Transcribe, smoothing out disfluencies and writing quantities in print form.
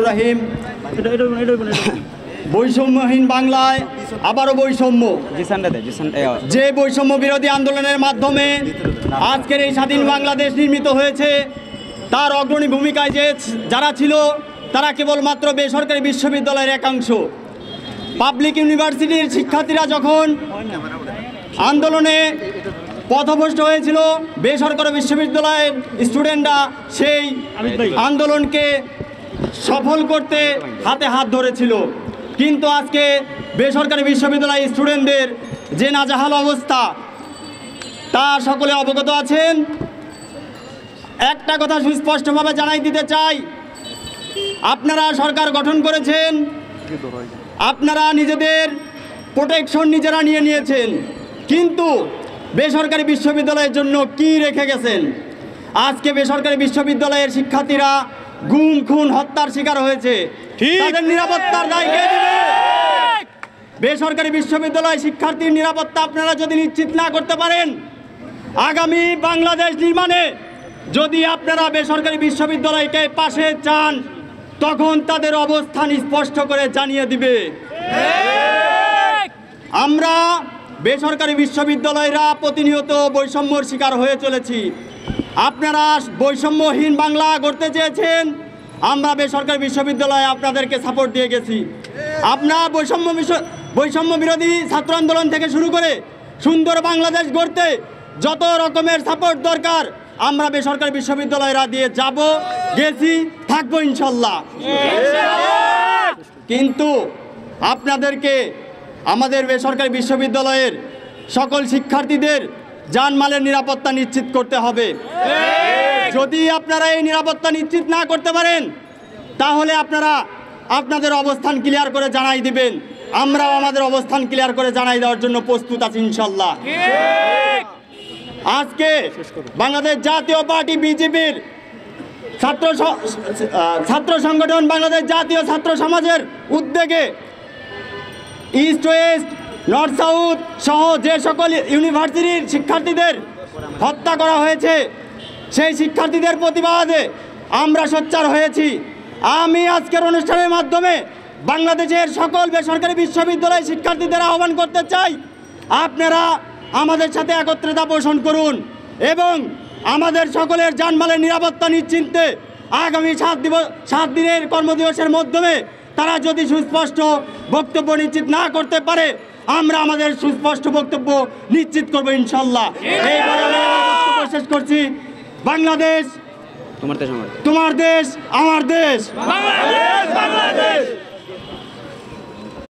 রাহিম। বৈষম্যহীন বাংলায় আবারও বৈষম্য, যে বৈষম্য বিরোধী আন্দোলনের মাধ্যমে আজকের এই স্বাধীন বাংলাদেশ নির্মিত হয়েছে, তার অগ্রণী ভূমিকায় যারা ছিল তারা কেবলমাত্র বেসরকারি বিশ্ববিদ্যালয়ের একাংশ। পাবলিক ইউনিভার্সিটির শিক্ষার্থীরা যখন আন্দোলনে পথভ্রষ্ট হয়েছিল, বেসরকারি বিশ্ববিদ্যালয়ের স্টুডেন্টরা সেই আন্দোলনকে সফল করতে হাতে হাত ধরেছিল। কিন্তু আজকে বেসরকারি বিশ্ববিদ্যালয়ের স্টুডেন্টদের যে নাজেহাল অবস্থা তা সকলে অবগত আছেন। একটা কথা সুস্পষ্টভাবে জানাই দিতে চাই, আপনারা সরকার গঠন করেছেন, আপনারা নিজেদের প্রোটেকশন নিজেরা নিয়ে নিয়েছেন, কিন্তু বেসরকারি বিশ্ববিদ্যালয়ের জন্য কি রেখে গেছেন? আজকে বেসরকারি বিশ্ববিদ্যালয়ের শিক্ষার্থীরা গুম খুন হত্যার শিকার হয়েছে, তাদের নিরাপত্তার দায় কে দিবে? বেসরকারি বিশ্ববিদ্যালয় শিক্ষার্থীর নিরাপত্তা আপনারা যদি নিশ্চিত না করতে পারেন, আগামী বাংলাদেশ নির্মাণে যদি আপনারা বেসরকারি বিশ্ববিদ্যালয়কে পাশে চান, তখন তাদের অবস্থান স্পষ্ট করে জানিয়ে দিবে। আমরা বেসরকারি বিশ্ববিদ্যালয়রা প্রতিনিয়ত বৈষম্যর শিকার হয়ে চলেছি। আপনারা বৈষম্যহীন বাংলা গড়তে চেয়েছেন, আমরা বেসরকারি বিশ্ববিদ্যালয়ে আপনাদেরকে সাপোর্ট দিয়ে গেছি। আপনারা বৈষম্য বিরোধী ছাত্র আন্দোলন থেকে শুরু করে সুন্দর বাংলাদেশ গড়তে যত রকমের সাপোর্ট দরকার আমরা বেসরকারি বিশ্ববিদ্যালয়রা দিয়ে যাব, গেছি, থাকবো ইনশাল্লাহ। কিন্তু আপনাদেরকে আমাদের বেসরকারি বিশ্ববিদ্যালয়ের সকল শিক্ষার্থীদের জানমালের নিরাপত্তা নিশ্চিত করতে হবে। যদি আপনারা এই নিরাপত্তা নিশ্চিত না করতে পারেন, তাহলে আপনারা আপনাদের অবস্থান ক্লিয়ার করে জানাই দিবেন। আমরাও আমাদের অবস্থান ক্লিয়ার করে জানাই দেওয়ার জন্য প্রস্তুত আছি ইনশাল্লাহ। আজকে বাংলাদেশ জাতীয় পার্টি বিজেপির ছাত্র সংগঠন বাংলাদেশ জাতীয় ছাত্র সমাজের উদ্যোগে ইস্ট ওয়েস্ট নর্থ সাউথ সহ যে সকল ইউনিভার্সিটির শিক্ষার্থীদের হত্যা করা হয়েছে, সেই শিক্ষার্থীদের প্রতিবাদে আমরা সোচ্চার হয়েছি। আমি আজকের অনুষ্ঠানের মাধ্যমে বাংলাদেশের সকল বেসরকারি বিশ্ববিদ্যালয় শিক্ষার্থীদের আহ্বান করতে চাই, আপনারা আমাদের সাথে একত্রতা পোষণ করুন এবং আমাদের সকলের জানমালের নিরাপত্তা নিশ্চিন্তে আগামী 7 দিনের কর্মদিবসের মাধ্যমে তারা যদি সুস্পষ্ট বক্তব্য নিশ্চিত না করতে পারে, আমরা আমাদের সুস্পষ্ট বক্তব্য নিশ্চিত করবো ইনশাল্লাহ। এই বক্তব্য শেষ করছি। বাংলাদেশ তোমার দেশ, আমার দেশ।